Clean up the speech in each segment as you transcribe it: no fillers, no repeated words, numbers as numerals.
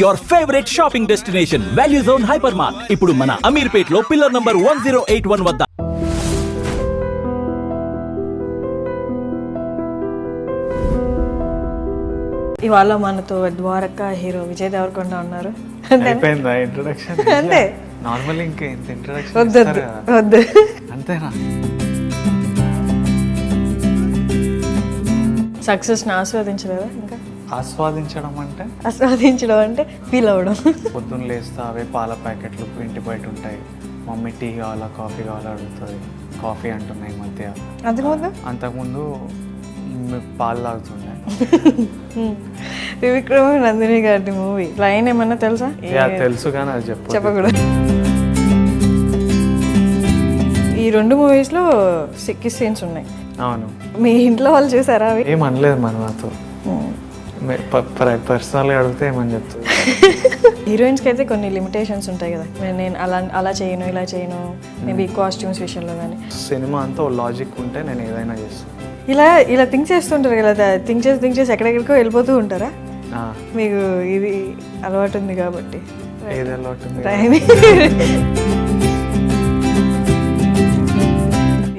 Your favorite shopping destination, Value Zone Hypermart. ఇప్పుడు మన అమీర్పేట్లో pillar number 1081 వద్ద. ఇవాళ మనతో ద్వారక హీరో విజయ్ దేవరకొండ ఉన్నారు. అయిపోయిందా ఇంట్రొడక్షన్? అంతే. నార్మల్ ఇంకా ఇంత ఇంట్రొడక్షన్ వద్దు అంతేనా? సక్సెస్ని ఆస్వాదించలేదా? ఇంకా ఆస్వాదించడం అంటే ఫీల్ అవ్వడం. పొద్దున్న లేస్తా అవే పాల ప్యాకెట్లు ఇంటి బయట ఉంటాయి. మమ్మీ టీ కావాలా కాఫీ కావాలా అడుగుతుంది. కాఫీ అంటున్నాయి ఈ మధ్య. అంతకుముందు పాలు తాగుతుండే. త్రివిక్రమ్ నందిని గారి మూవీ లైన్ ఏమన్నా తెలుసా? తెలుసు కానీ అది చెప్పకూడదు. ఈ 2 మూవీస్లో కిస్ సీన్స్ ఉన్నాయి. అవును. మీ ఇంట్లో వాళ్ళు చూసారా అవి? ఏమనలేదు మన నాతో. పర్సనల్గా అడిగితే ఏమని చెప్తుంది. హీరోయిన్స్కి అయితే కొన్ని లిమిటేషన్స్ ఉంటాయి కదా, నేను అలా చేయను ఇలా చేయను, మేబీ కాస్ట్యూమ్స్ విషయంలో కానీ. సినిమా అంతా లాజిక్ ఉంటే నేను ఏదైనా చేస్తాను. ఇలా థింక్ చేస్తుంటారు కదా, థింక్ చేసి ఎక్కడెక్కడికో వెళ్ళిపోతూ ఉంటారా? మీకు ఇది అలవాటు ఉంది కాబట్టి. ఏది అలవాటు?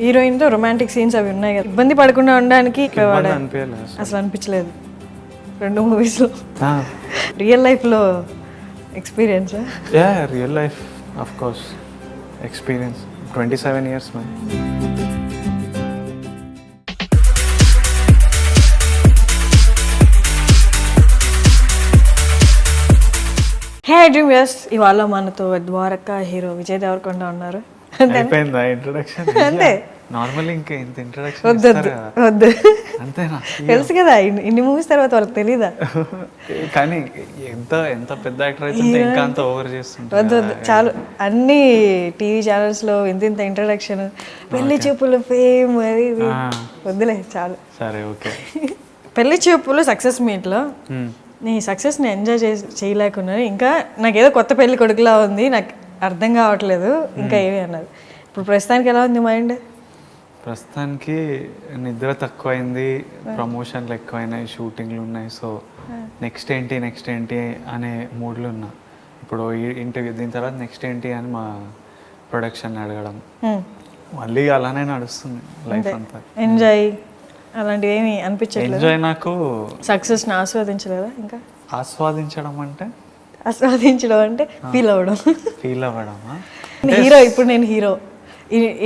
హీరోయిన్తో రొమాంటిక్ సీన్స్ అవి ఉన్నాయి కదా, ఇబ్బంది పడకుండా ఉండడానికి అసలు అనిపించలేదు 2 మూవీస్లో. రియల్ లైఫ్లో experience? Real life of course experience. 27 years man. Hey iDream viewers, ఇవాళ మనతో ద్వారక హీరో విజయ్ దేవరకొండ ఉన్నారు. అయిపోయిందా ఇంట్రొడక్షన్? అంతే. నార్మల్ ఇంకా ఇంత ఇంట్రొడక్షన్ వద్దు అంతేనా? తెలుసు కదా, ఇన్ని మూవీస్ తర్వాత వాళ్ళకి తెలీదా? కానీ ఎంత పెద్ద యాక్టర్ అయితే ఇంకా అంత ఓవర్ చేస్తుంటారు. వద్దు చాలు. అన్ని టీవీ ఛానల్స్లో ఇంత ఇంట్రొడక్షన్, పెళ్లి చూపులు ఫేమ్, అది వద్దులే చాలు. సరే ఓకే. పెళ్లి చూపులు సక్సెస్ మీట్లో నీ సక్సెస్ని ఎంజాయ్ చేయలేకున్నాను. ఇంకా నాకేదో కొత్త పెళ్లి కొడుకులా ఉంది, నాకు అర్థం కావట్లేదు ఇంకా ఏమి అన్నది. ఇప్పుడు ప్రస్తుతానికి ఎలా ఉంది మైండ్? ప్రస్తుతానికి నిద్ర తక్కువైంది, ప్రమోషన్లు ఎక్కువైనాయి, షూటింగ్లు ఉన్నాయి. సో నెక్స్ట్ ఏంటి అనే మూడ్లో ఉన్నా. ఇప్పుడు ఇంటర్వ్యూ దీని తర్వాత నెక్స్ట్ ఏంటి అని మా ప్రొడక్షన్ అడగడం, మళ్ళీ అలానే నడుస్తుంది లైఫ్ అంతా. ఎంజాయ్ అలాంటివి ఏమి అనిపించట్లేదు? ఎంజాయ్ నాకు సక్సెస్ని ఆస్వాదించలేదా? ఇంకా ఆస్వాదించడం అంటే ఫీల్ అవ్వడమా? హీరో, ఇప్పుడు నేను హీరో,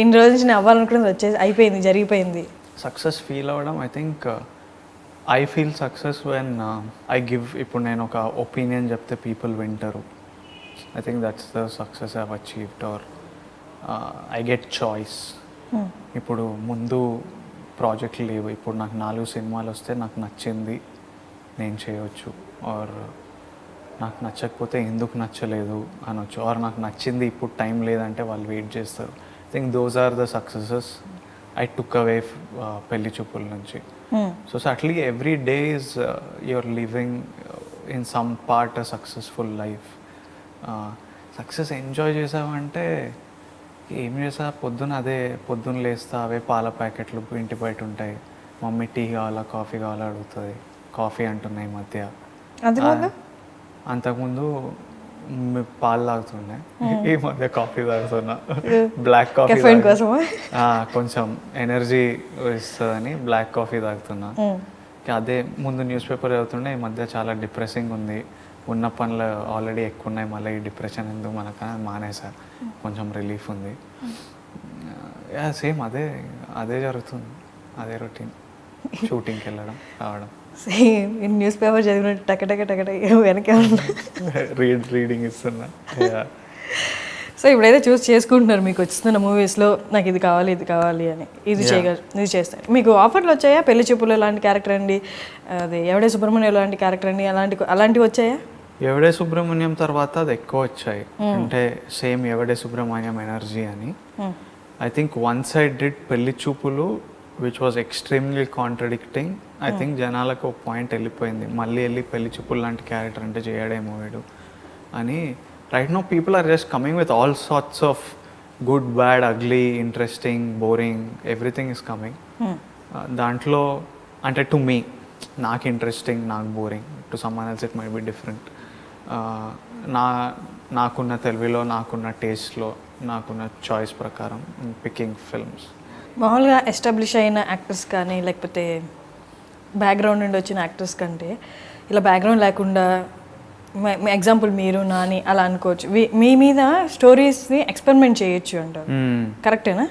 ఇన్ని రోజు నేను అవ్వాలనుకున్నది వచ్చేసి అయిపోయింది, జరిగిపోయింది. సక్సెస్ ఫీల్ అవ్వడం, I think I feel success when I give. ఇప్పుడు నేను ఒక ఒపీనియన్ చెప్తే పీపుల్ వింటారు. I think that's the success I have achieved. Or I get choice. ఇప్పుడు ముందు ప్రాజెక్టులు లేవు, ఇప్పుడు నాకు 4 సినిమాలు వస్తే నాకు నచ్చింది నేను చేయవచ్చు. ఆర్ నాకు నచ్చకపోతే ఎందుకు నచ్చలేదు అనొచ్చు. ఆర్ నాకు నచ్చింది ఇప్పుడు టైం లేదంటే వాళ్ళు వెయిట్ చేస్తారు. I think those are the successes I took away పెళ్లి చూపుల నుంచి. So subtly every day is your living in some part a successful life. Success enjoy చేసావంటే ఏం చేసా, పొద్దున్న లేస్తా అవే పాల ప్యాకెట్లు ఇంటి బయట ఉంటాయి. మమ్మీ టీ కావాలా కాఫీ కావాలా అడుగుతుంది. కాఫీ అంటున్నాయి ఈ మధ్య. అంతకుముందు పాలు తాగుతుండే, ఈ మధ్య కాఫీ తాగుతున్నా. బ్లాక్ కాఫీ కొంచెం ఎనర్జీ ఇస్తుందని బ్లాక్ కాఫీ తాగుతున్నా. అదే ముందు న్యూస్ పేపర్ చదువుతుండే, ఈ మధ్య చాలా డిప్రెసింగ్ ఉంది, ఉన్న పనులు ఆల్రెడీ ఎక్కువ ఉన్నాయి, మళ్ళీ ఈ డిప్రెషన్ ఎందుకు మనకు మానేసా, కొంచెం రిలీఫ్ ఉంది. సేమ్ అదే జరుగుతుంది, అదే రొటీన్. షూటింగ్కి వెళ్ళడం రావడం. సేమ్ న్యూస్ పేపర్ చదివినట్టు టక వెనకే రీడింగ్ ఇస్తున్నా. సో ఇప్పుడైతే చేసుకుంటున్నారు, మీకు వస్తున్న మూవీస్లో నాకు ఇది కావాలి అని, ఇది చేస్తారు. మీకు ఆఫర్లు వచ్చాయా? పెళ్లి చూపులు లాంటి క్యారెక్టర్ అండి, అది ఎవడే సుబ్రహ్మణ్యం లాంటి క్యారెక్టర్ అండి, అలాంటివి వచ్చాయా? ఎవడే సుబ్రహ్మణ్యం తర్వాత అది ఎక్కువ వచ్చాయి. అంటే సేమ్ ఎవడే సుబ్రహ్మణ్యం ఎనర్జీ అని. I think once I did పెళ్లి చూపులు which was extremely contradicting. I think జనాలకు ఒక పాయింట్ వెళ్ళిపోయింది, మళ్ళీ వెళ్ళి పెళ్లి చూపులు లాంటి క్యారెక్టర్ అంటే చేయడేమో వీడు అని. Right now people are just coming with all sorts of good, bad, ugly, interesting, boring, everything is coming. దాంట్లో అంటే టు మీ నాకు ఇంట్రెస్టింగ్, నాకు boring, to someone else it might be different. నా నాకున్న తెలివిలో, నాకున్న టేస్ట్లో, నాకున్న చాయిస్ ప్రకారం పికింగ్ ఫిల్మ్స్. మామూలుగా ఎస్టాబ్లిష్ అయిన యాక్టర్స్ కానీ లేకపోతే బ్యాక్గ్రౌండ్ నుండి వచ్చిన యాక్టర్స్ కంటే ఇలా బ్యాక్గ్రౌండ్ లేకుండా ఎగ్జాంపుల్ మీరు నాని అలా అనుకోవచ్చు, మీ మీద స్టోరీస్ని ఎక్స్పెరిమెంట్ చేయొచ్చు అంటారు, కరెక్టేనా?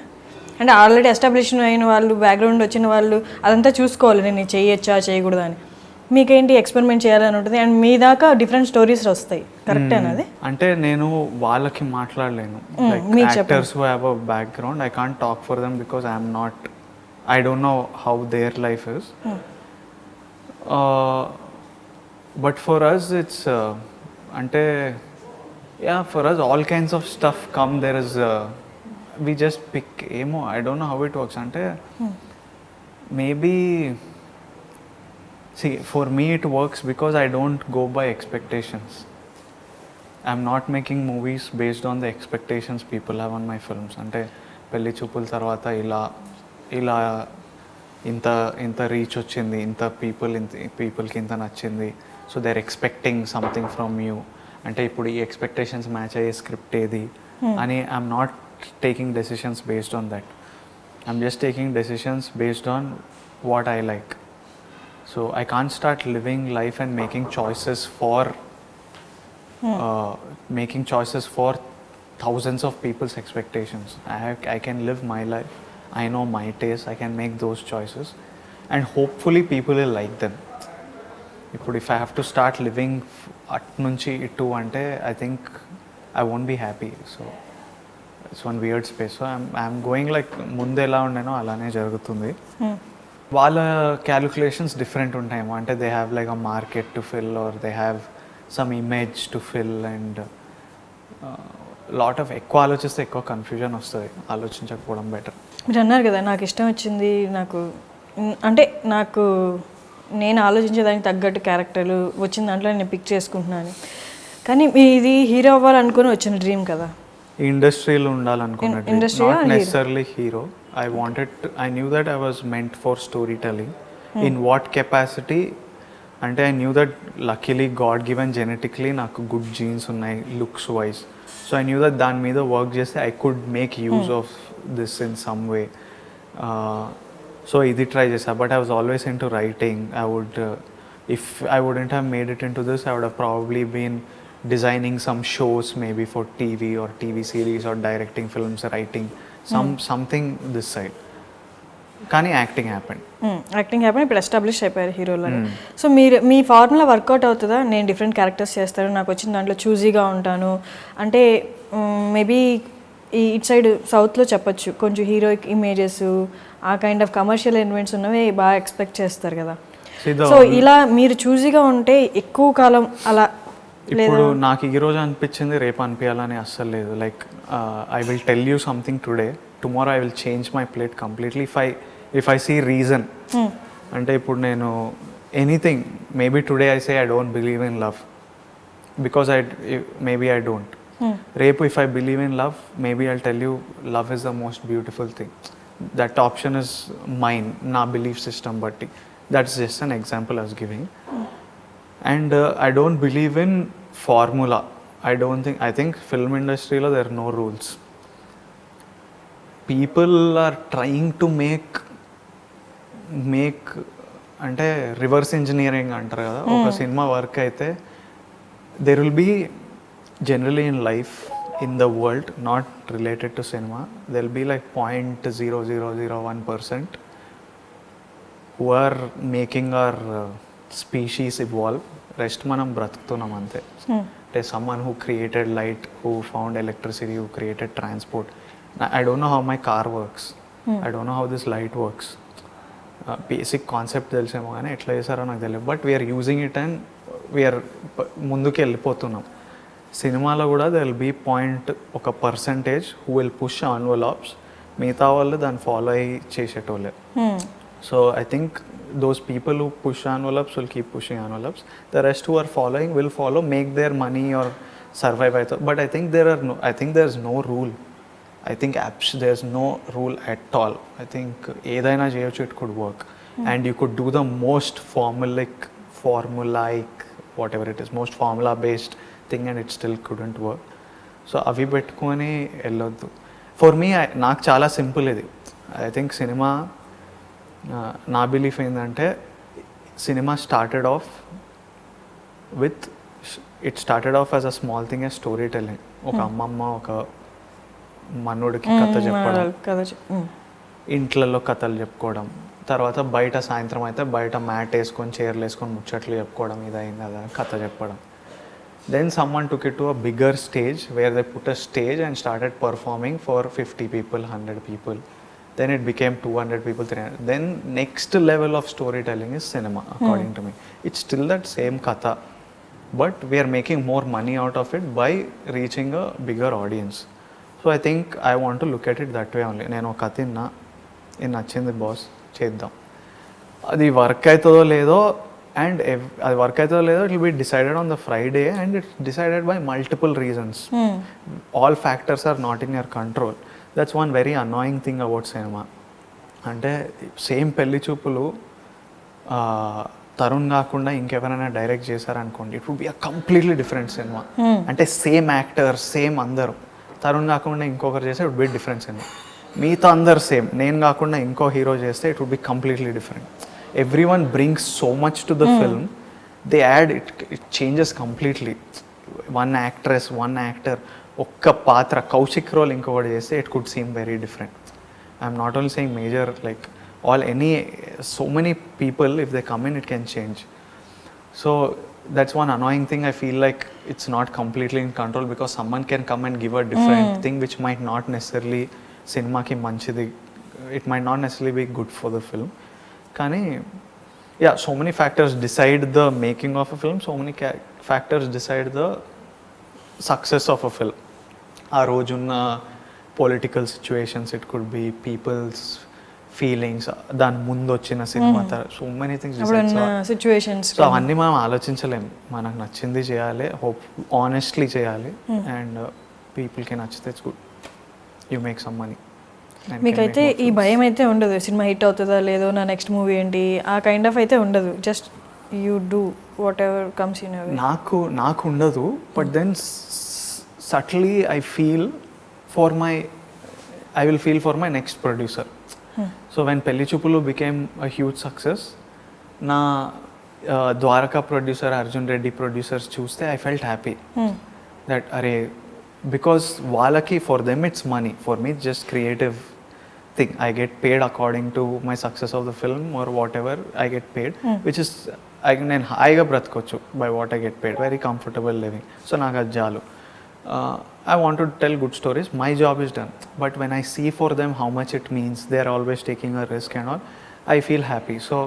అంటే ఆల్రెడీ ఎస్టాబ్లిష్ అయిన వాళ్ళు, బ్యాక్గ్రౌండ్ వచ్చిన వాళ్ళు అదంతా చూసుకోవాలి, నేను చేయొచ్చా చేయకూడదా అని. మీకేంటి ఎక్స్పెరిమెంట్ చేయాలని ఉంటుంది అండ్ మీ దాకా డిఫరెంట్ స్టోరీస్ వస్తాయి, కరెక్టేనా అది? అంటే నేను వాళ్ళకి మాట్లాడలేను, actors who have a background. I can't talk for them because I don't know how their life is. But for us it's అంటే for us all kinds of stuff come. There is we just pick ఏమో, I don't know how it works. అంటే maybe see, for me it works because I don't go by expectations. I'm not making movies based on the expectations people have on my films. అంటే పెళ్లి చూపుల తర్వాత ఇలా ఇంత reach వచ్చింది, ఇంత పీపుల్కి ఇంత నచ్చింది, so they are expecting something from you. అంటే ఇప్పుడు ఈ ఎక్స్పెక్టేషన్స్ మ్యాచ్ అయ్యే స్క్రిప్ట్ ఏది అని I'm not taking decisions based on that. I'm just taking decisions based on what I like. So I can't start living life and making choices for thousands of people's expectations. I can live my life. I know my taste. I can make those choices and hopefully people will like them. If I have to start living at nunchi ittu ante, I think I won't be happy. So it's one weird space. So I'm going like ముందు ఎలా ఉండేనో అలానే జరుగుతుంది. వాళ్ళ calculations different ఉంటాయేమో, అంటే they have like a market to fill or they have some image to fill and lot of ఎక్కువ ఆలోచిస్తే ఎక్కువ కన్ఫ్యూజన్ వస్తుంది, ఆలోచించకపోవడం బెటర్. మీరు అన్నారు కదా నాకు ఇష్టం వచ్చింది, నాకు నేను ఆలోచించేదానికి తగ్గట్టు క్యారెక్టర్లు వచ్చిన దాంట్లో నేను పిక్ చేసుకుంటున్నాను. కానీ ఇది హీరో అవ్వాలనుకుని వచ్చిన డ్రీమ్ కదా, ఇండస్ట్రీలో ఉండాలనుకున్న dream, not necessarily hero. I knew that I was meant for storytelling. In what capacity? అంటే I knew that luckily God given genetically నాకు good genes ఉన్నాయి looks wise. So I knew that దాని మీద work చేస్తే I could make use of this in some way. So ఇది try చేసా, but I was always into writing. If I wouldn't have made it into this, I would have probably been designing some shows maybe for TV or TV series or directing films, writing something this side. కానీ acting happen ఇప్పుడు establish అయిపోయారు హీరోలో. So మీ formula work out అవుతుందా? నేను different characters చేస్తాను, నాకు వచ్చిన దాంట్లో చూజీగా ఉంటాను అంటే మేబీ ఇటు సైడ్ సౌత్లో చెప్పొచ్చు కొంచెం హీరోయిక్ ఇమేజెస్ ఆ కైండ్ ఆఫ్ కమర్షియల్ ఎలిమెంట్స్ ఉన్నవి బాగా ఎక్స్పెక్ట్ చేస్తారు కదా. సో ఇలా మీరు చూజీగా ఉంటే ఎక్కువ కాలం అలా. ఇప్పుడు నాకు ఈరోజు అనిపించింది రేపు అనిపించాలని అస్సలు లేదు. Like I will tell you something today, tomorrow I will change my plate completely if I see reason. అంటే ఇప్పుడు నేను anything, maybe today I say I don't believe in love because maybe I don't. రేపు if I believe in love, maybe I tell you love is the most beautiful thing. That option is mine, నా belief system బట్టి. That's just an example I was giving. And I don't believe in formula. I think film industry lo there are no rules. People are trying to make అంటే reverse engineering అంటారు కదా. ఒక cinema work అయితే there will be generally in life in the world, not related to cinema, there will be like 0.0001% who are making our species evolve. Rest మనం బ్రతుకుతున్నాం అంతే. అంటే someone who created light, who found electricity, who created transport. I don't know how my car works. I don't know how this light works. Basic concept తెలిసేమో కానీ ఎట్లా చేశారో నాకు తెలియదు. But we're using it and we're ముందుకు వెళ్ళిపోతున్నాం. సినిమాలో కూడా they will be ఒక percentage who will push envelopes, మిగతా వాళ్ళు దాన్ని ఫాలో అయ్యి చేసేటోళ్ళే. So I think those people who push envelopes will keep pushing envelopes. The rest who are following will follow, make their money or survive. But I think there's no rule. I think there's no rule at all. I think edaina cheyochu, it could work. And you could do the most formulaic, whatever it is, most formula based thing and it still couldn't work. So అవి పెట్టుకొని వెళ్ళొద్దు. For me నాకు చాలా simple ఇది. I think cinema నా belief ఏంటంటే cinema started off as a small thing as story telling. ఒక అమ్మమ్మ ఒక మనోడికి కథ చెప్పడం, ఇంట్లలో కథలు చెప్పుకోవడం, తర్వాత బయట సాయంత్రం అయితే బయట మ్యాట్ వేసుకొని చైర్లు వేసుకొని ముచ్చట్లు చెప్పుకోవడం, ఇదైంది అదా కథ చెప్పడం. Then someone took it to a bigger stage where they put a stage and started performing for 50 people, 100 people. Then it became 200 people, 300. Then next level of storytelling is cinema, according to me. It's still that same katha, but we are making more money out of it by reaching a bigger audience. So I think I want to look at it that way only. నేను ఒక కథ ఇది నచ్చింది boss చేద్దాం, అది work అవుతుందో లేదో and అది వర్క్ అవుతుందో లేదో it will be decided on the Friday and it's decided by multiple reasons. All factors are not in your control. That's one very annoying thing about cinema. అంటే same Pelli Choopulu Tarun కాకుండా ఇంకెవరైనా direct చేశారనుకోండి, it would be a completely different cinema. అంటే same actor same అందరూ, తరుణ్ కాకుండా ఇంకొకరు చేస్తే it would be different cinema. మిగతా అందరు సేమ్, నేను కాకుండా ఇంకో హీరో చేస్తే it would be completely different. Every one brings so much to the film, they add it changes completely. One actress, one actor, ఒక్క పాత్ర, కౌశిక్ రోల్ ఇంకొకటి చేస్తే it could seem very different. I'm not only saying major, like so many people, if they come in, it can change. So that's one annoying thing. I feel like it's not completely in control because someone can come and give a different thing which might not necessarily cinema ki manchidi, it might not necessarily be good for the film. Kani yeah, so many factors decide the making of a film, so many factors decide the success of a film. Aa rojunna political situations, it could be people's feelings, దాని ముందు వచ్చిన cinema, so many things, situations. So అవన్నీ మనం ఆలోచించలేము. మనకు నచ్చింది చేయాలి, hope honestly చేయాలి, and పీపుల్కి నచ్చితే it's good, you make some money. మీకైతే ఈ భయం అయితే ఉండదు, సినిమా హిట్ అవుతుందా లేదో, నా నెక్స్ట్ మూవీ ఏంటి, ఆ కైండ్ ఆఫ్ అయితే ఉండదు. Just you do whatever comes in your way. నాకు ఉండదు, but then subtly I will feel for my next producer. So when Pelli Chupulu became a huge success, na Dwaraka producer, Arjun Reddy producers chuste, I felt happy that because వాళ్ళకి for them it's money, for me it's just creative thing. I get paid according to my success of the film or whatever I get paid, which is నేను హాయిగా బ్రతకొచ్చు by what I get paid, very comfortable living. So నాకు అది చాలు. I want to tell good stories, my job is done. But when I see for them how much it means, they are always taking a risk and all, I feel happy. So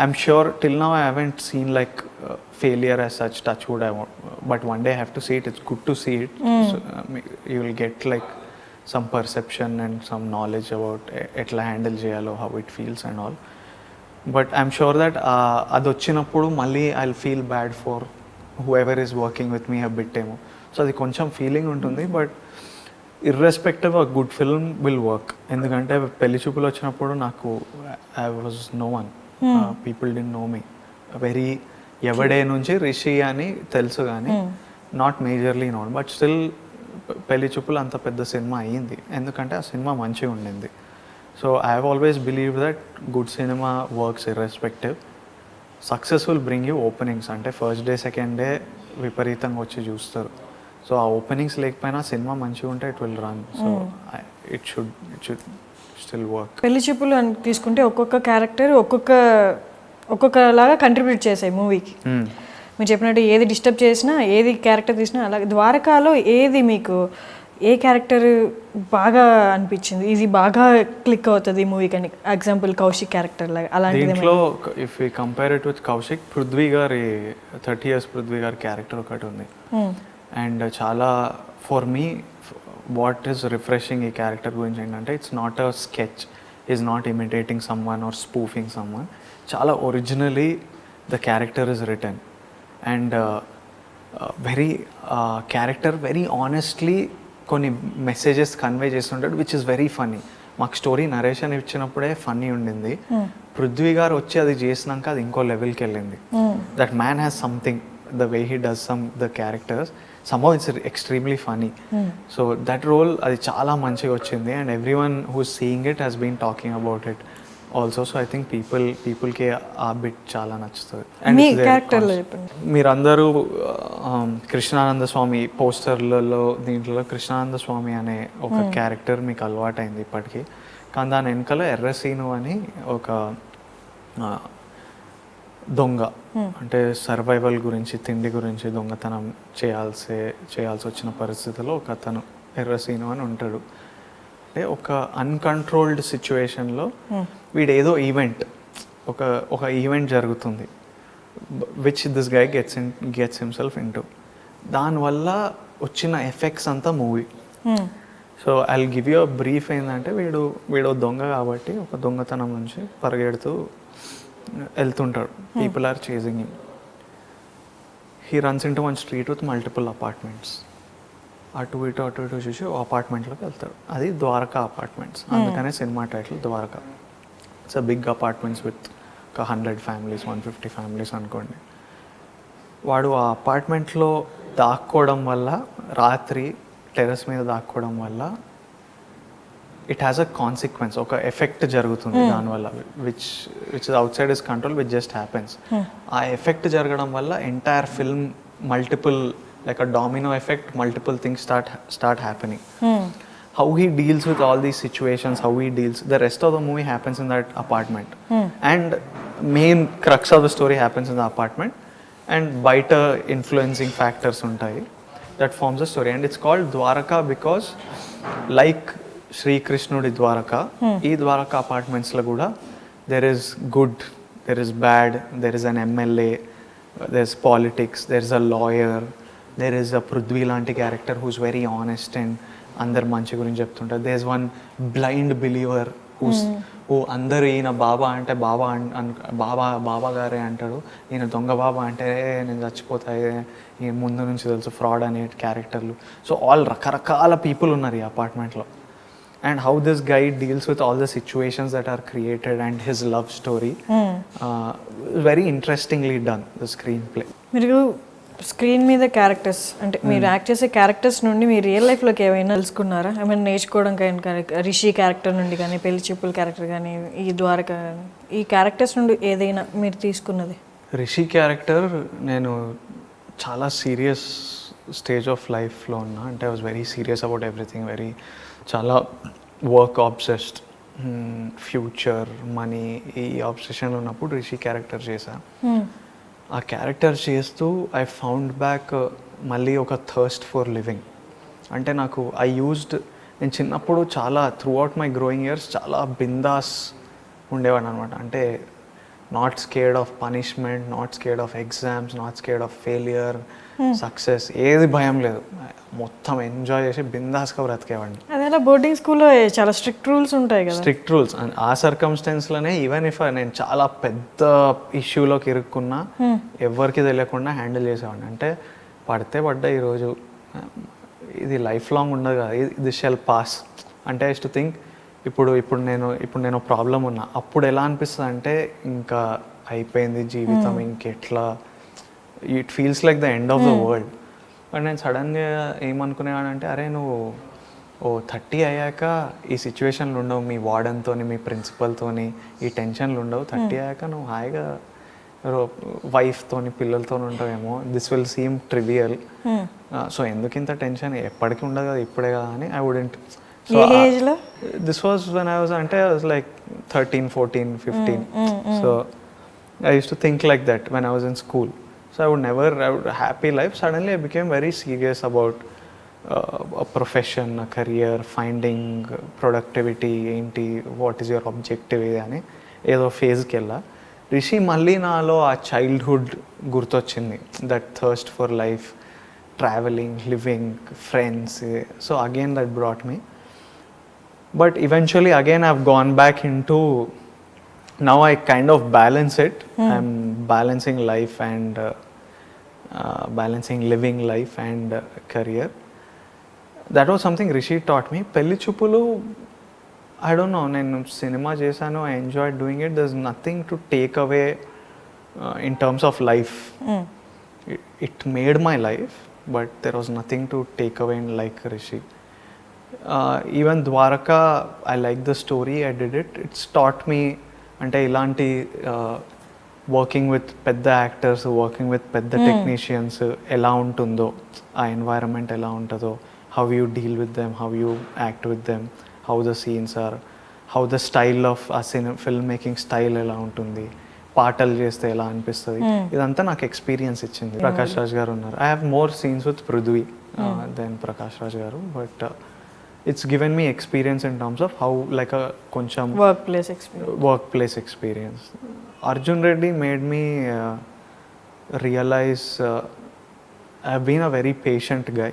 I'm sure till now I haven't seen like failure as such, touch wood, but one day I have to see it. It's good to see it. So, you will get like some perception and some knowledge about etla handle cheyalo, how it feels and all. But I'm sure that adi vachinappudu malli I'll feel bad for whoever is working with me a bit emo. So అది కొంచెం feeling ఉంటుంది, but irrespective of good film will work. ఎందుకంటే పెళ్లి చూపులు వచ్చినప్పుడు నాకు I was no one, people did know me very, Yevade నుంచి రిషి అని తెలుసు కానీ not majorly known, but still Pelli Choopulu అంత పెద్ద సినిమా అయ్యింది ఎందుకంటే ఆ సినిమా మంచిగా ఉండింది. So I have always believe that good cinema works irrespective. Success will bring you openings, అంటే ఫస్ట్ డే సెకండ్ డే విపరీతంగా వచ్చి చూస్తారు. సో ఆ ఓపెనింగ్స్ లేకపోయినా సినిమా మంచిగా ఉంటే it will run. So it should still work. పెళ్లి చూపులు అని తీసుకుంటే ఒక్కొక్క క్యారెక్టర్ ఒక్కొక్కలాగా కంట్రిబ్యూట్ చేసాయి మూవీకి. మీరు చెప్పినట్టు ఏది డిస్టర్బ్ చేసినా, ఏది క్యారెక్టర్ తీసినా, అలాగే ద్వారకాలో ఏది మీకు ఏ క్యారెక్టర్ బాగా అనిపించింది, ఇది బాగా క్లిక్ అవుతుంది ఈ మూవీకి అని? ఎగ్జాంపుల్ కౌశిక్ క్యారెక్టర్ లాగా అలాంటిది. దీంట్లో if we compare it with Kaushik, Prithvi గారి 30 years పృథ్వీ గారి క్యారెక్టర్ ఒకటి ఉంది. అండ్ చాలా for me what is refreshing ఈ క్యారెక్టర్ గురించి ఏంటంటే, it's not a sketch, is not imitating someone or spoofing someone. చాలా originally the character is return and very character very honestly కొన్ని messages convey చేస్తుంటాడు, which is very funny. మాకు story narration ఇచ్చినప్పుడే funny ఉండింది, పృథ్వీ గారు వచ్చి అది చేసినాక అది ఇంకో లెవెల్కి వెళ్ళింది. That man has something the way he does the characters, somehow it's extremely funny. So that role అది చాలా మంచిగా వచ్చింది, and everyone who's seeing it has been talking about it also. So I think peopleకి ఆ bit చాలా నచ్చుతుంది. మీ క్యారెక్టర్లో చెప్పండి. మీరందరూ కృష్ణానంద స్వామి పోస్టర్లలో దీంట్లో కృష్ణానంద స్వామి అనే ఒక క్యారెక్టర్ మీకు అలవాటైంది ఇప్పటికీ, కానీ దాని వెనకాల ఎర్రసీను అని ఒక దొంగ, అంటే సర్వైవల్ గురించి, తిండి గురించి దొంగతనం చేయాల్సి వచ్చిన పరిస్థితిలో ఒక అతను ఎర్రసీను అని ఉంటాడు. అంటే ఒక అన్కంట్రోల్డ్ సిచ్యువేషన్లో వీడేదో ఈవెంట్, ఒక ఈవెంట్ జరుగుతుంది which this guy gets himself into. దానివల్ల వచ్చిన ఎఫెక్ట్స్ అంతా movie. So I give you a brief. ఏంటంటే వీడు దొంగ కాబట్టి ఒక దొంగతనం నుంచి పరిగెడుతూ వెళ్తుంటాడు. People are chasing him. He runs into one street with multiple apartments. అటు ఇటు చూసి ఓ అపార్ట్మెంట్లోకి వెళ్తాడు. అది ద్వారకా అపార్ట్మెంట్స్, అందుకనే సినిమా title Dwaraka. It's a big apartments with ఒక 100 ఫ్యామిలీస్, 150 ఫ్యామిలీస్ అనుకోండి. వాడు ఆ అపార్ట్మెంట్లో దాక్కోవడం వల్ల, రాత్రి టెర్రస్ మీద దాక్కోవడం వల్ల ఇట్ హ్యాస్ అ కాన్సిక్వెన్స్, ఒక ఎఫెక్ట్ జరుగుతుంది దానివల్ల, which is out side his control, which just happens. ఆ ఎఫెక్ట్ జరగడం వల్ల entire film multiple, like a domino effect, multiple things start happening. How he deals with all these situations, how he deals, the rest of the movie happens in that apartment, and main crux of the story happens in the apartment, and baita influencing factors untayi that forms the story. And it's called Dwaraka because like Sri Krishnudi Dwaraka, ee Dwaraka apartments la kuda there is good, there is bad, there is an MLA, there's politics, there's a lawyer, there is a Prithvi lanti character who's very honest and అందరు మంచి గురించి చెప్తుంటారు. There is one blind believer ఓ అందరూ ఈయన బాబా అంటే బాబా గారే అంటాడు, ఈయన దొంగ బాబా అంటే నేను చచ్చిపోతాయి, ఈయన ముందు నుంచి తెలుసు ఫ్రాడ్ అనే క్యారెక్టర్లు. సో ఆల్ రకరకాల పీపుల్ ఉన్నారు ఈ అపార్ట్మెంట్లో. And how this guy deals with all the situations that are created and his love story, very interestingly done the screen play. మీరు స్క్రీన్ మీద క్యారెక్టర్స్, అంటే మీరు యాక్ట్ చేసే క్యారెక్టర్స్ నుండి మీ రియల్ లైఫ్లోకి ఏమైనా తెలుసుకున్నారా? ఐ మీన్ నేర్చుకోవడం కానీ, రిషి క్యారెక్టర్ నుండి కానీ, పెళ్లి చూపుల క్యారెక్టర్ కానీ, ఈ ద్వారక కానీ, ఈ క్యారెక్టర్స్ నుండి ఏదైనా మీరు తీసుకున్నది? రిషి క్యారెక్టర్ నేను చాలా సీరియస్ స్టేజ్ ఆఫ్ లైఫ్లో ఉన్నా, అంటే I was very serious about everything, చాలా వర్క్ ఆబ్సెస్డ్, ఫ్యూచర్, మనీ, ఈ ఆబ్సెషన్లో ఉన్నప్పుడు రిషి క్యారెక్టర్ చేశాను. ఆ క్యారెక్టర్ చేస్తూ ఐ ఫౌండ్ బ్యాక్ మళ్ళీ ఒక థర్స్ట్ ఫర్ లివింగ్. అంటే నేను చిన్నప్పుడు చాలా through out my growing years చాలా బిందాస్ ఉండేవాడు అనమాట. అంటే not scared of punishment, not scared of exams, not scared of failure, success, ఏది భయం లేదు, మొత్తం ఎంజాయ్ చేసి బిందాస్గా బ్రతికేవాడిని. అదే బోర్డింగ్ స్కూల్లో చాలా స్ట్రిక్ట్ రూల్స్ ఉంటాయి కదా. Strict rules. ఆ సర్కమ్స్టెన్స్లోనే ఈవెన్ ఇఫ్ నేను చాలా పెద్ద ఇష్యూలోకి ఇరుక్కున్నా ఎవరికి తెలియకుండా హ్యాండిల్ చేసేవాడిని. అంటే పడ్డా ఈరోజు ఇది లైఫ్ లాంగ్ ఉండదు కదా, ఇది షెల్ పాస్. అంటే ఐ టు థింక్ ఇప్పుడు నేను ప్రాబ్లం ఉన్నా, అప్పుడు ఎలా అనిపిస్తుంది అంటే ఇంకా అయిపోయింది జీవితం, ఇంకెట్లా, it feels like the end of the world. But నేను సడన్గా ఏమనుకునేవాడంటే, అరే నువ్వు 30 అయ్యాక ఈ సిచ్యువేషన్లు ఉండవు, మీ వార్డన్తో, మీ ప్రిన్సిపల్తోని ఈ టెన్షన్లు ఉండవు. 30 అయ్యాక నువ్వు హాయిగా వైఫ్తో, పిల్లలతో ఉంటావేమో, this will seem trivial. So ఎందుకు ఇంత టెన్షన్, ఎప్పటికీ ఉండదు కదా, ఇప్పుడే కదా అని I wouldn't. So this was when I was like 13, 14, 15. So I used to think like that when I was in school. So I would happy life. Suddenly I became very serious about a profession, a career, finding productivity, what is your objective అని ఏదో ఫేజ్కి వెళ్ళా. రిషి మళ్ళీ నాలో ఆ childhood గుర్తొచ్చింది, that thirst for life, travelling, living, friends. So again that brought me. But eventually again I've gone back into, now I kind of balance it. I'm balancing life and balancing living life and career. That was something Rishi taught me. Pelli Chupulu, I don't know, nenu cinema chesanu, I enjoyed doing it. There's nothing to take away in terms of life. it made my life, but there was nothing to take away in like Rishi. Even Dwaraka, I like the story, I did it. It's taught me అంటే ఇలాంటి working with పెద్ద actors, working with పెద్ద technicians ఎలా ఉంటుందో, ఆ environment ఎలా ఉంటుందో, how you deal with them, how you act with them, how the scenes are, how the style of ఆ ఫిల్మ్ మేకింగ్ స్టైల్ ఎలా ఉంటుంది, పాటలు చేస్తే ఎలా అనిపిస్తుంది, ఇదంతా నాకు ఎక్స్పీరియన్స్ ఇచ్చింది. ప్రకాష్ రాజ్ గారు ఉన్నారు. I have more scenes with Prithvi then Prakash Raj గారు, but it's given me experience in terms of how like a koncham workplace experience. Arjun Reddy made me realize I've been a very patient guy,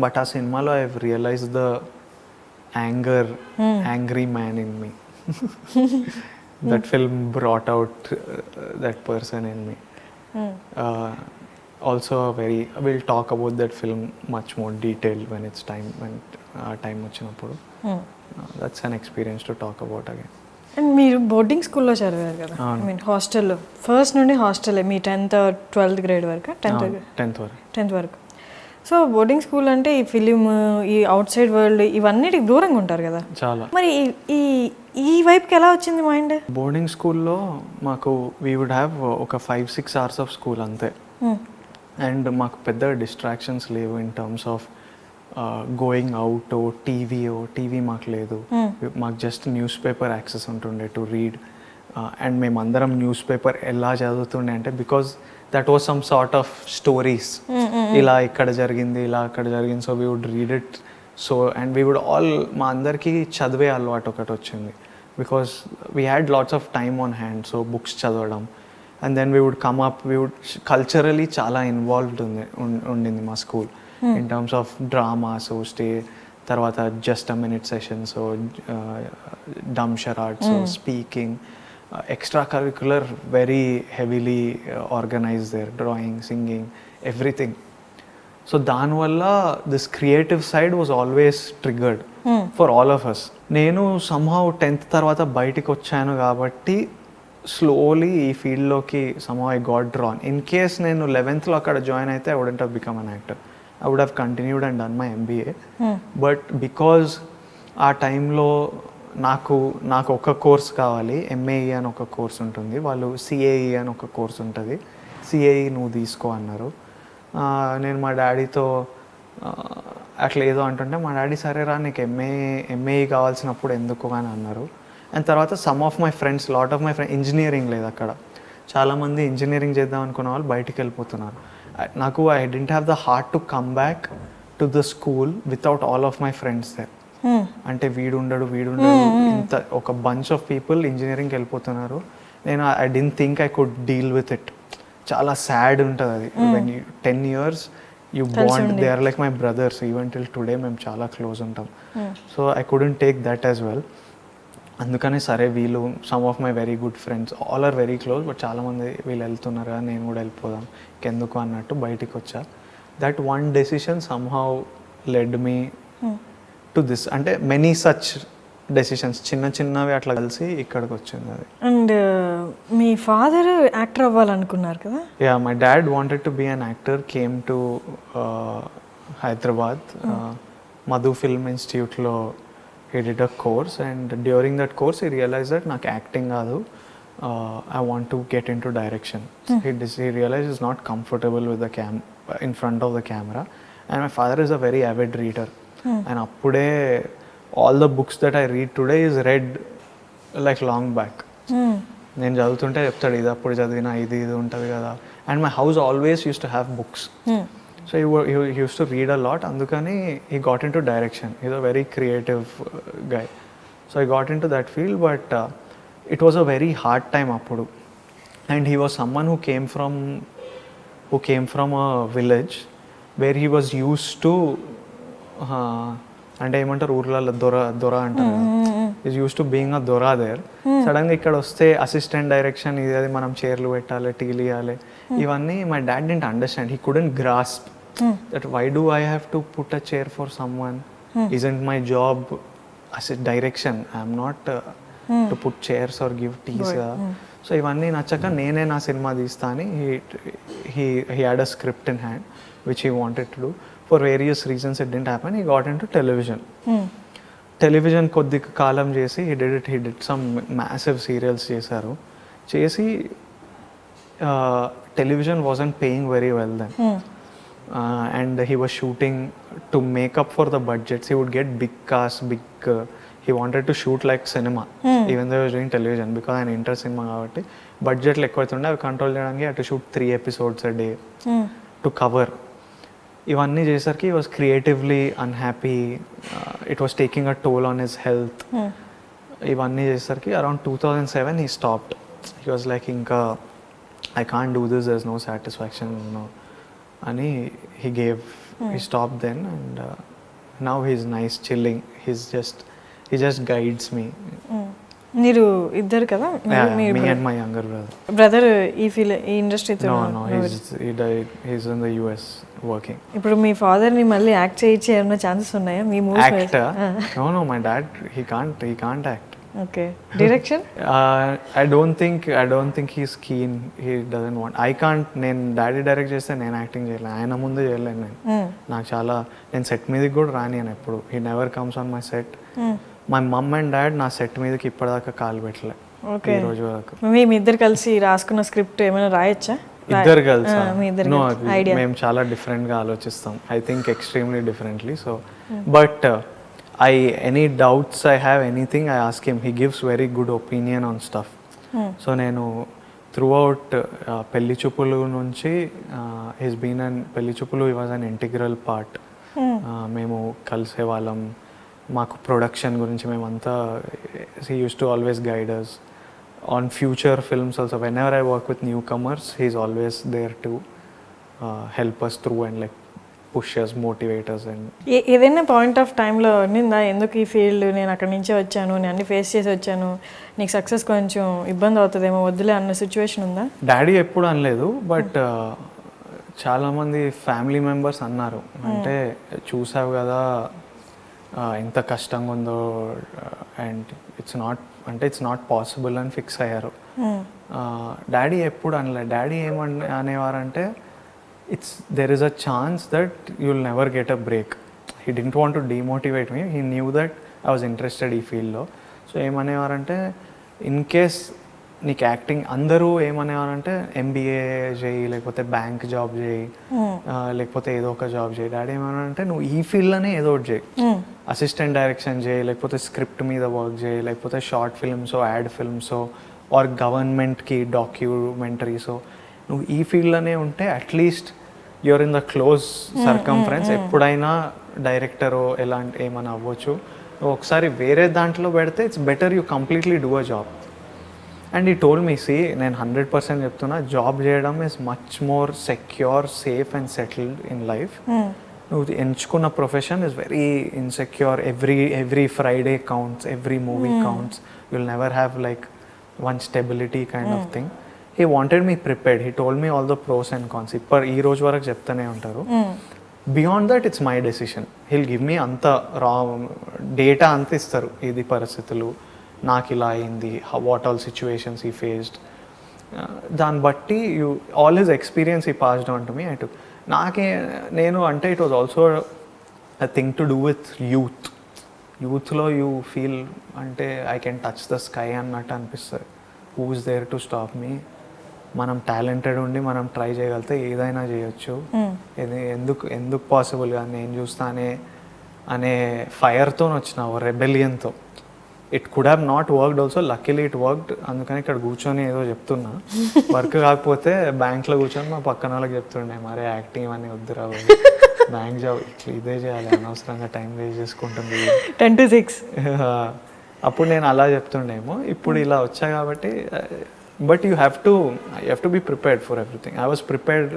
but a cinema lo I've realized the angry man in me. That film brought out that person in me. Also we'll talk about that film much more detailed when it's time, when time వచ్చినప్పుడు. That's an experience to talk about again. And మీరు boarding స్కూల్లో చదివారు కదా, I mean హాస్టల్లో, first నుండి హాస్టలే మీ 10th 12th grade వరకు? 10th వరకు. So boarding school అంటే ఈ ఫిలిం, ఈ అవుట్ సైడ్ వరల్డ్, ఇవన్నిటికి దూరంగా ఉంటారు కదా చాలా. మరి ఈ వైపుకి ఎలా వచ్చింది మైండ్? బోర్డింగ్ స్కూల్లో మాకు వీ వుడ్ హ్యావ్ ఒక 5-6 hours ఆఫ్ స్కూల్ అంతే. అండ్ మాకు పెద్ద డిస్ట్రాక్షన్స్ లేవు in terms of going out, TV మాకు లేదు. మాకు జస్ట్ న్యూస్ పేపర్ యాక్సెస్ ఉంటుండే టు రీడ్. అండ్ మేమందరం న్యూస్ పేపర్ ఎలా చదువుతుండే అంటే because that was some sort of stories, ఇలా ఇక్కడ జరిగింది, ఇలా అక్కడ జరిగింది. So we would read it. So and we would all, మా అందరికీ చదివే అలవాటు ఒకటి వచ్చింది because we had lots of time on hand. So books చదవడం, and then we would come up, we would culturally చాలా ఇన్వాల్వ్డ్ ఉండింది మా school in terms of dramas, తర్వాత just a minute sessions, dumb charades, speaking, extra curricular very heavily organised there, drawing, singing, everything. So దానివల్ల this creative side was always triggered for all of us. నేను somehow 10th తర్వాత బయటికి వచ్చాను కాబట్టి slowly ఈ ఫీల్డ్లోకి somehow I got drawn. In case నేను 11th అక్కడ జాయిన్ అయితే I wouldn't have become an actor. I would have continued and done my MBA. But because ఆ టైంలో నాకు ఒక కోర్స్ కావాలి, MAE అని ఒక కోర్స్ ఉంటుంది, వాళ్ళు CAE అని ఒక కోర్స్ ఉంటుంది, CAE నువ్వు తీసుకో అన్నారు. నేను మా డాడీతో అట్లా ఏదో అంటుంటే మా డాడీ సరేరా నీకు MAE కావాల్సినప్పుడు ఎందుకు అని అన్నారు. అండ్ తర్వాత some of my friends, lot of my friends, engineering లేదు అక్కడ, చాలామంది ఇంజనీరింగ్ చేద్దాం అనుకున్న వాళ్ళు బయటికి వెళ్ళిపోతున్నారు. నాకు I didn't have the heart to come back to the school without all of my friends there. అంటే వీడుండడు ఇంత ఒక బంచ్ ఆఫ్ పీపుల్ ఇంజనీరింగ్కి వెళ్ళిపోతున్నారు. నేను I didn't think I could deal with it. చాలా సాడ్ ఉంటుంది అది. When you 10 years you bond, they are like my brothers, even till today మేము చాలా క్లోజ్ ఉంటాం. So I couldn't take that as well. అందుకనే సరే వీళ్ళు, some of my very good friends, all are very close, but చాలామంది వీళ్ళు వెళ్తున్నారు కదా నేను కూడా వెళ్ళిపోదాం ఎందుకు అన్నట్టు బయటికి వచ్చా. That one decision somehow led me to this. అంటే మెనీ సచ్ డెసిషన్స్, చిన్నవి అట్లా కలిసి ఇక్కడికి వచ్చింది అది. అండ్ మీ ఫాదర్ యాక్టర్ అవ్వాలనుకున్నారు కదా? Yeah, my dad wanted to be an actor, came to Hyderabad, Madhu film ఇన్స్టిట్యూట్లో he did a course, and during that course he realized that నాకు acting కాదు, I want to get into direction. He realized he's not comfortable with the in front of the camera, and my father is a very avid reader, and appude all the books that I read today is read like long back. నేను చదువుతుంటే చెప్తాడు ఇది అప్పుడు చదివినా, ఇది ఉంటుంది కదా. And my house always use to have books. So he used to read a lot. Andukani he got into direction. He's a very creative guy. So I got into that field, but it was a very hard time appudu. And he was someone who came from a village where he was used to అంటే ఏమంటారు ఊర్లలో దొర అంటారు కదా, is use to being a దొరా there. సడన్గా ఇక్కడ వస్తే అసిస్టెంట్ డైరెక్షన్, ఇది అది మనం చైర్లు పెట్టాలి, టీలు ఇవ్వాలి, ఇవన్నీ my dad didn't understand. He couldn't grasp that why do I have to put a chair for someone? Isn't my job as a direction? I am not to put chairs or give teas. So ఇవన్నీ నచ్చక నేనే నా సినిమా తీస్తా అని he had a script in hand which he wanted to do. For various reasons it didn't happen. He got into television. Television కొద్ది కాలం చేసి he did some massive serials చేశారు. చేసి television wasn't paying very well then. And he was shooting to make up for the budgets. He would get big cast, he wanted to shoot like cinema, even though he was doing television, because ఆయన inter cinema కాబట్టి బడ్జెట్లు ఎక్కువైతుండే అవి control చేయడానికి అటు shoot 3 episodes a day to cover. ఇవన్నీ చేసరికి he was creatively unhappy. It was taking a toll on his health. ఇవన్నీ చేసరికి around 2007 he stopped. He was like ఇంకా I can't do this, there's no satisfaction, you know. And he stopped then, and now he's nice, chilling. He just guides me. మీరు ఇద్దరు కదా? Me and my younger brother. Brother ఈ ఇండస్ట్రీతో? No, he died. He's in the US working. ఇప్పుడు మీ father ని మళ్ళీ act చేయించే ఏమైనా chances ఉన్నాయా మీ movies? Actor? No, my dad, he can't act. Okay. Direction? I don't think he's keen. He doesn't want. నేను daddy direct చేస్తే నేను యాక్టింగ్ చేయలేను, ఆయన ముందు చేయలేను నేను. నాకు చాలా, నేను సెట్ మీదకి కూడా రానియను ఎప్పుడు. He never comes on my set. My mum and dad నా సెట్ మీదకి ఇప్పటిదాకా కాలు పెట్టలే ఈ రోజు వరకు. మీ ఇద్దరు కలిసి రాసుకున్న స్క్రిప్ట్ ఏమైనా రాయొచ్చా? ఇద్దరు కలిసి? మేము చాలా డిఫరెంట్గా ఆలోచిస్తాం. I think extremely differently. So but any doubts I have, anything, I ask him. He gives very good opinion on stuff. So నేను throughout పెళ్లి చూపులు నుంచి he's been an పెళ్లి చూపులు, he was an integral part. మేము కలిసే వాళ్ళం, మాకు ప్రొడక్షన్ గురించి మేమంతా, he used to always guide us on future films also. Whenever I work with newcomers, he's always there to help us through and like push us, motivate us. And ఏదైనా point of టైంలో నిందా ఎందుకు ఈ field, నేను అక్కడి నుంచే వచ్చాను, నేను అన్ని ఫేస్ చేసి వచ్చాను, నీకు సక్సెస్ కొంచెం ఇబ్బంది అవుతుందేమో వద్దులే అన్న సిచ్యువేషన్ ఉందా? డాడీ ఎప్పుడు అనలేదు, బట్ చాలామంది ఫ్యామిలీ మెంబర్స్ అన్నారు. అంటే చూసావు కదా ఎంత కష్టంగా ఉందో, అండ్ ఇట్స్ నాట్ పాసిబుల్ అని ఫిక్స్ అయ్యారు. డాడీ ఎప్పుడు అనలేదు. డాడీ అనేవారంటే there is a chance that you'll never get a break. He didn't want to demotivate me. He knew that I was interested ఈ ఫీల్డ్లో. సో ఏమనేవారంటే, ఇన్ కేస్ నీకు acting, అందరూ ఏమనేవారంటే MBA చేయి, లేకపోతే బ్యాంక్ జాబ్ చేయి, లేకపోతే ఏదో ఒక జాబ్ చేయి. డాడీ ఏమన్నారంటే, నువ్వు ఈ ఫీల్డ్లోనే ఏదో ఒకటి చేయి, అసిస్టెంట్ డైరెక్షన్ చేయి, లేకపోతే స్క్రిప్ట్ మీద వర్క్ చేయి, లేకపోతే షార్ట్ ఫిల్మ్సో, యాడ్ ఫిల్మ్సో, ఆర్ గవర్నమెంట్కి డాక్యుమెంటరీసో, నువ్వు ఈ ఫీల్డ్లోనే ఉంటే at least you're in the close circumference. ఎప్పుడైనా డైరెక్టరో ఎలాంటి ఏమైనా అవ్వచ్చు. నువ్వు ఒకసారి వేరే దాంట్లో పెడితే it's better you completely do a job. And ఈ టోల్ మీ, సి నేను 100% చెప్తున్నా, జాబ్ చేయడం is much more secure, safe and settled in life. నువ్వు ఎంచుకున్న profession is very insecure. Every Friday counts, every movie counts. You'll never have like one stability kind of thing. He wanted me prepared. He told me all the pros and cons. ఈ రోజు వరకు చెప్తానే ఉంటారు. Beyond that it's my decision. Heal give me అంత రా data అంత ఇస్తారు. ఇది పరిస్థితులు, నాకు ఇలా అయింది, what all situations he faced, దాన్ని బట్టి all his experience he passed on to me. నేను అంటే it was also a thing to do with యూత్లో యూ ఫీల్ అంటే I can touch the sky అన్నట్టు అనిపిస్తుంది. Who is there to stop me? మనం talented ఉండి మనం ట్రై చేయగలిగితే ఏదైనా చేయొచ్చు. ఎందుకు పాసిబుల్ గా నేను చూస్తానే అనే ఫైర్తో వచ్చినావు, రెబెలియన్తో. It could have not worked also. Luckily it worked. అందుకని ఇక్కడ కూర్చొని ఏదో చెప్తున్నా. వర్క్ కాకపోతే బ్యాంక్లో కూర్చొని మా పక్కన వాళ్ళకి చెప్తుండే, మరే యాక్టింగ్ ఇవన్నీ వద్దురా, బ్యాంక్ జాబ్ ఇదే చేయాలి, అనవసరంగా టైం వేస్ట్ చేసుకుంటుంది 10 to 6. అప్పుడు నేను అలా చెప్తుండేమో. ఇప్పుడు ఇలా వచ్చా కాబట్టి, but you have to be prepared for everything. I was prepared.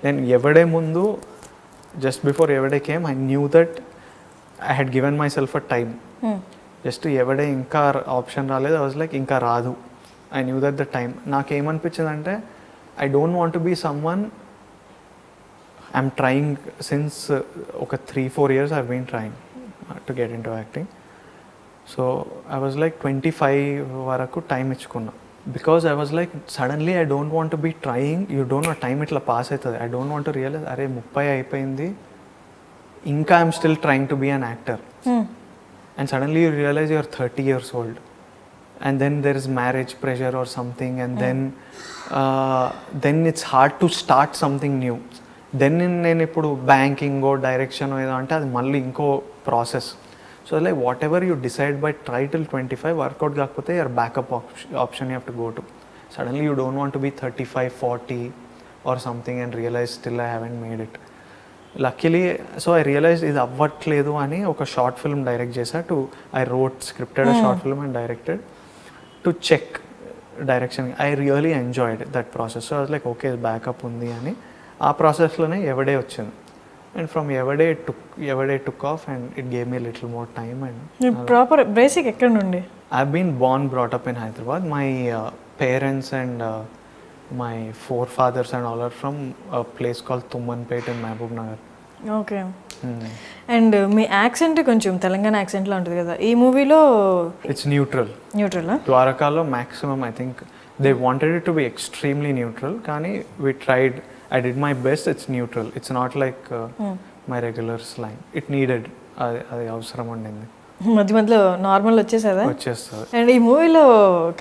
నేను ఎవడే ముందు, just before Yevade came, I knew that I had given my self a time. Just Yevade ఇంకా ఆప్షన్ రాలేదు, ఐ వాజ్ లైక్ ఇంకా రాదు. I knew that the time. నాకేమనిపించింది అంటే, I don't want to be someone. I'm trying since ఒక 3-4 years I been trying to get into acting. So I was like 25 వరకు time ఇచ్చుకున్నా. because I was like, suddenly I don't want to be trying, you don't know time itla pass అవుతుంది, I don't want to realize అరే 30 అయిపోయింది ఇంకా I'm still trying to be an actor. And suddenly you realize you're 30 years old, and then there is marriage pressure or something, and then it's hard to start something new. Then నేను ఇప్పుడు banking direction ఏదో అంటే అది మళ్ళీ ఇంకో process. So like whatever you decide by try till 25, work out కాకపోతే your backup option you have to go to. Suddenly you don't want to be 35, 40 or something and realise still I haven't made it. Luckily so I realise ఇది అవ్వట్లేదు అని ఒక short film direct చేశా. I wrote scripted short film and directed to check direction. I really enjoyed that process. So like okay backup ఉంది అని ఆ ప్రాసెస్లోనే ఎవడే వచ్చింది. And from Yevade took off and it gave me little more time. And proper basic ఎక్కడ నుండి? I been born brought up in Hyderabad. My parents and my forefathers and all are from a place called Tummanpet in Mehboob Nagar. Okay. And me accent కొంచెం తెలంగాణ యాక్సెంట్లో ఉంటుంది కదా, ఈ మూవీలో It's neutral. Neutral? Dwarakalo maximum I think they wanted it to be extremely neutral, kani we tried, I did my best. It's neutral, it's not like my regular slang. It needed అది అవసరం ఉండింది. మధ్య మధ్యలో normal వచ్చేసేదా? వచ్చేస్తుంది. And ఈ మూవీలో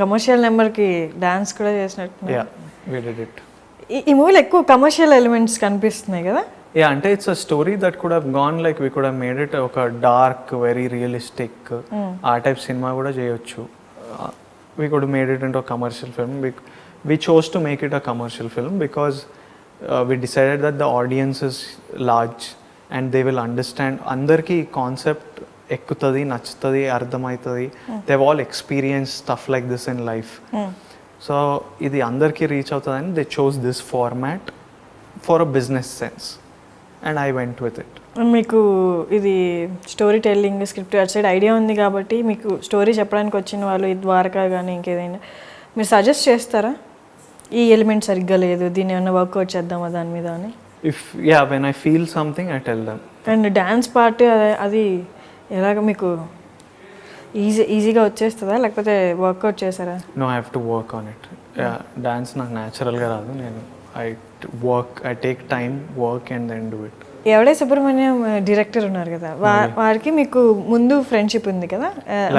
commercial నెంబర్కి dance కూడా చేసినట్టు. Yeah, we did it. ఈ మూవీలో ఎక్కువ కమర్షియల్ ఎలిమెంట్స్ కనిపిస్తున్నాయి కదా? Yeah, అంటే it's a story that could have gone like we could have made it ఒక డార్క్ వెరీ రియలిస్టిక్ ఆ టైప్ సినిమా కూడా చేయొచ్చు. We could made it into commercial film. We chose to make it a commercial film because we decided that the audience is large and they will understand. అందరికీ concept ఎక్కుతుంది, నచ్చుతుంది, అర్థమవుతుంది. They all experience stuff like this in life. So ఇది అందరికీ reach అవుతుందని they chose this format for a business sense and I went with it. మీకు ఇది story telling script అటు సైడ్ ఐడియా ఉంది కాబట్టి మీకు స్టోరీ చెప్పడానికి వచ్చిన వాళ్ళు ఈ ద్వారకా కానీ ఇంకేదైనా మీరు సజెస్ట్ చేస్తారా ఈ ఎలిమెంట్ సరిగ్గా లేదు, దీన్ని ఏమన్నా వర్కౌట్ చేద్దామా దాని మీద అని? When I feel something I tell them. And dance part అది ఎలాగ మీకు ఈజీగా వచ్చేస్తుందా లేకపోతే వర్కౌట్ చేశారా? No, I have to work on it. Dance నాకు న్యాచురల్గా రాదు. నేను I take time, work and then do it. Yevade Subrahmanyam director ఉన్నారు కదా, వారికి మీకు ముందు ఫ్రెండ్షిప్ ఉంది కదా?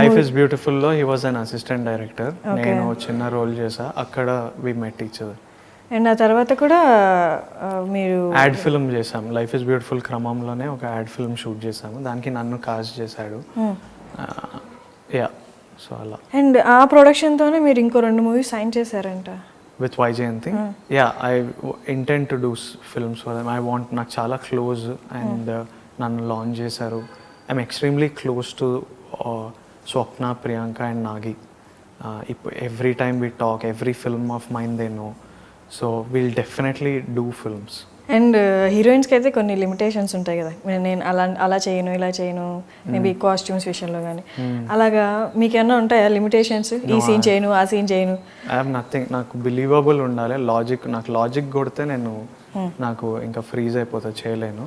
లైఫ్ ఇస్ బ్యూటిఫుల్ లో he was an assistant director. నేను చిన్న రోల్ చేసా, అక్కడ వి మెట్ ఈచ్ అదర్. అండ్ ఆ తర్వాత కూడా మీరు యాడ్ ఫిల్మ్ చేసాం. లైఫ్ ఇస్ బ్యూటిఫుల్ క్రమంలోనే ఒక యాడ్ ఫిల్మ్ షూట్ చేసాము, దానికి నన్ను కాస్ట్ చేశాడు. యా, సో అలా. అండ్ ఆ ప్రొడక్షన్తోనే మీరు ఇంకో 2 మూవీస్ సైన్ చేశారంట with Vyjayanthi. Yeah, I intend to do films for them. I want, నాకు చాలా క్లోజ్ అండ్ నన్ను లాంచ్ చేశారు. I'm extremely close to Swapna, Priyanka and Nagi. ఇప్పుడు every time we talk, every film of mind they know. So we'll definitely do films. And హీరోయిన్స్కి అయితే కొన్ని limitations ఉంటాయి కదా, నేను అలా చేయను, ఇలా చేయను, మేబీ కాస్ట్యూమ్స్ విషయంలో కానీ అలాగా మీకేమన్నా ఉంటాయా లిమిటేషన్స్? ఈ సీన్ చేయను, ఆ సీన్ చేయను? I have nothing. నాకు బిలీవబుల్ ఉండాలి, లాజిక్. నాకు లాజిక్ కొడితే నాకు ఇంకా ఫ్రీజ్ అయిపోతా, చేయలేను.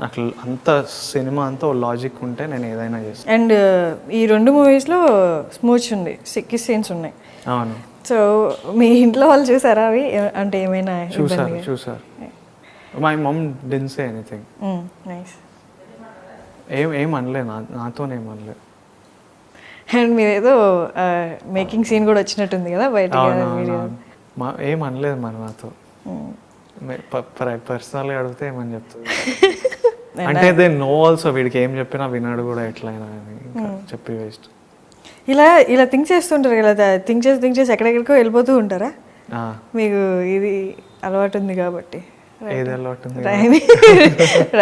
నాకు అంత సినిమా అంతా లాజిక్ ఉంటే నేను ఏదైనా చేస్తాను. అండ్ ఈ 2 మూవీస్లో స్మూచ్ ఉంది, కిస్ సీన్స్ ఉన్నాయి. అవును. సో మీ ఇంట్లో వాళ్ళు చూసారా అవి? అంటే ఏమైనా చూసారు. My mum didn't say anything. Nice. ఏం అనలే, నాతోనేమనలే. అండ్ మీరేదో మేకింగ్ సీన్ కూడా వచ్చినట్టుంది కదా బయట? ఏం అనలేదు మరి నాతో. పర్సనల్గా అడిగితే ఏమని చెప్తుంది అంటే దే నో ఆల్సో, వీడికి ఏం చెప్పినా విన్నాడు కూడా ఎట్లయినా అని చెప్పి వేస్ట్. ఇలా థింక్ చేస్తుంటారు కదా, థింక్ చేసి ఎక్కడెక్కడికో వెళ్ళిపోతూ ఉంటారా? మీకు ఇది అలవాటు ఉంది కాబట్టి. ఏది అలవాటు ఉంది?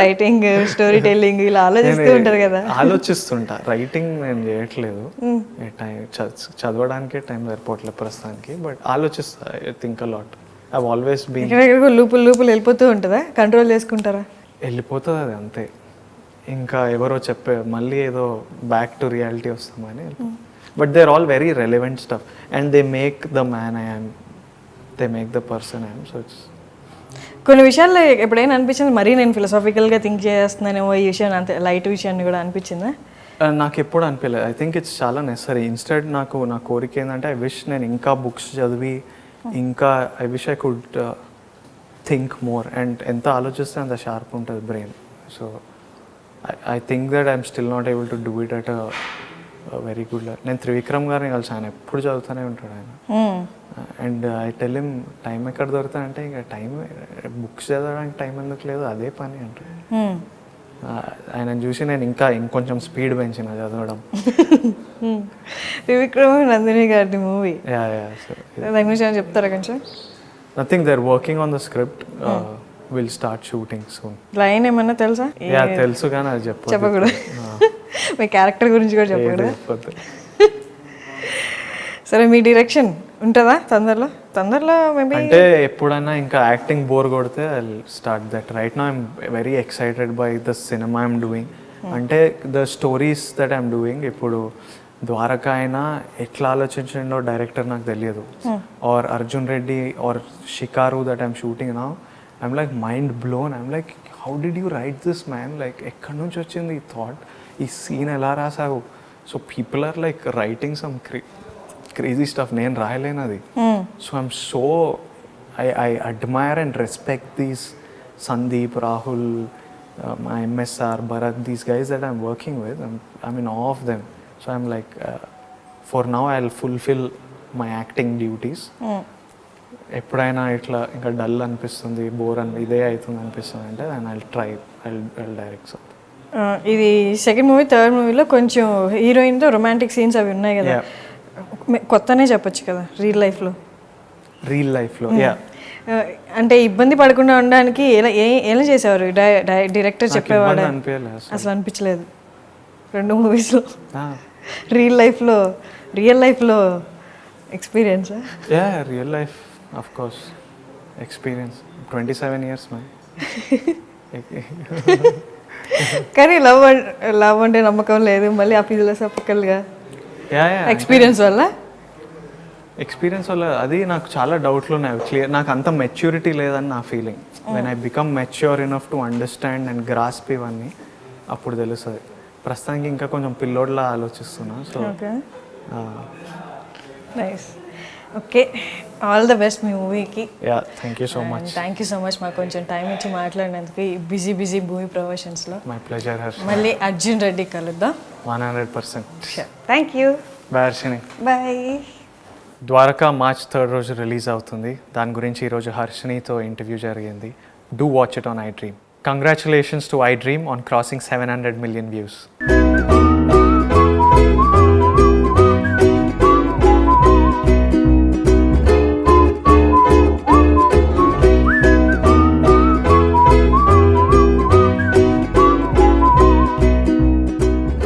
రైటింగ్, స్టోరీ టెల్లింగ్ ఇలా ఆలోచిస్తూ ఉంటారు కదా? ఆలోచిస్తుంటా. రైటింగ్ నేను చేయట్లేదు, చదవడానికే టైం సరిపోవట్లేదు ప్రస్తుతానికి. బట్ ఆలోచిస్తా, think a lot. I always been. ఎక్కడెక్కడికో లూపులు వెళ్ళిపోతూ ఉంటుందా? కంట్రోల్ చేసుకుంటారా? వెళ్ళిపోతుంది అది అంతే. ఇంకా ఎవరో చెప్పే మళ్ళీ ఏదో బ్యాక్ టు రియాలిటీ వస్తామని. But they are all very relevant stuff and they make the man I am, they make the person I am. So it's కొన్ని విషయాల్లో ఎప్పుడైనా అనిపించింది మరీ నేను ఫిలాసాఫికల్గా థింక్ చేస్తున్నానేమో ఈ విషయం, అంతే లైట్ విషయాన్ని కూడా అనిపించిందా? నాకు ఎప్పుడు అనిపించలేదు. ఐ థింక్ ఇట్స్ చాలా నెసరీ. ఇన్స్టెడ్ నాకు నా కోరిక ఏంటంటే ఐ విష్ నేను ఇంకా బుక్స్ చదివి ఇంకా I wish I could think more. And ఎంత ఆలోచిస్తే అంత షార్ప్ ఉంటుంది brain. So I think that I'm still not able to do it at very good level. నేను త్రివిక్రమ్ గారిని కలిసి, ఆయన ఎప్పుడు చదువుతూనే ఉంటాడు ఆయన. And I tell him time ఎక్కడ దొరుకుతాయంటే ఇంకా టైం, బుక్స్ చదవడానికి టైం ఎందుకు లేదు, అదే పని అంటాడు. ఆయన చూసి నేను ఇంకా ఇంకొంచెం స్పీడ్ పెంచిన చదవడం. త్రివిక్రమ్ నందిని గారి మూవీ యా యా సో దాని గురించి ఏమైనా చెప్తారా కొంచెం? Nothing, they are working on the script, will start shooting soon. Line ఏమన్నా తెలుసా? యా తెలుసు కానీ అది చెప్పకూడదు. మీ క్యారెక్టర్ గురించి కూడా చెప్పకూడదు. సరే, మీ డైరెక్షన్ ఉంటుందా తొందరలో మేబీ? అంటే ఎప్పుడైనా ఇంకా యాక్టింగ్ బోర్ కొడితే I start that. Right now I'm very excited by the cinema I'm doing. అంటే the stories that I'm doing. ఇప్పుడు ద్వారక అయినా ఎట్లా ఆలోచించిండో డైరెక్టర్ నాకు తెలియదు. Or Arjun Reddy or Shikaru that I'm shooting now, I'm like mind blown. I'm like how did you write this man? Like ఎక్కడి నుంచి వచ్చింది ఈ థాట్, ఈ సీన్ ఎలా రాసావు? So people are like writing some crazy stuff, నేను రాయలేను అది. So I'm so I admire and respect these Sandeep, Rahul, my MSR, Bharat, these guys that I'm working with, I'm in awe of them. So I'm like, for now I'll fulfill my acting duties. ఎప్పుడైనా ఇట్లా ఇంకా dull అనిపిస్తుంది, bore ఇదే అవుతుంది అనిపిస్తుంది అంటే and I'll direct something. ఇది second movie, third మూవీలో కొంచెం హీరోయిన్తో రొమాంటిక్ సీన్స్ అవి ఉన్నాయి కదా, కొత్తనే చెప్పొచ్చు కదా రియల్ లైఫ్లో. యా, అంటే ఇబ్బంది పడకుండా ఉండడానికి ఎలా చేసేవారు డైరెక్టర్? చెప్పేవాడు అసలు అనిపించలేదు రెండు మూవీస్లో? రియల్ లైఫ్లో experience? Yeah, real life of course experience. 27 years ma'am. కానీ లవ్ అంటే నమ్మకం లేదు, మళ్ళీ ఆ ఫిలాసఫికల్గా ఎక్స్పీరియన్స్ వల్ల అది నాకు చాలా డౌట్లు ఉన్నాయి. క్లియర్, నాకు అంత మెచ్యూరిటీ లేదని నా feeling. When I become mature enough to understand and grasp ఇవన్నీ అప్పుడు తెలుస్తుంది. ప్రస్తుతానికి ఇంకా కొంచెం పిల్లోడ్లా ఆలోచిస్తున్నా. So nice. Okay, all the best మీ మూవీకి. Yeah, thank you so much. Thank you so much మాకు కొంచెం టైం ఇచ్చి మాట్లాడినందుకు బిజీ మూవీ ప్రమోషన్స్లో. My pleasure Harsha. మళ్ళీ అర్జున్ రెడ్డి కలుద్దాం. 100%. Thank you. Bye Harshini. Bye. Dwaraka March 3 రోజు రిలీజ్ అవుతుంది. దాని గురించి ఈరోజు హర్షినితో ఇంటర్వ్యూ జరిగింది. Do watch it on iDream. Congratulations to iDream on crossing 700 million views.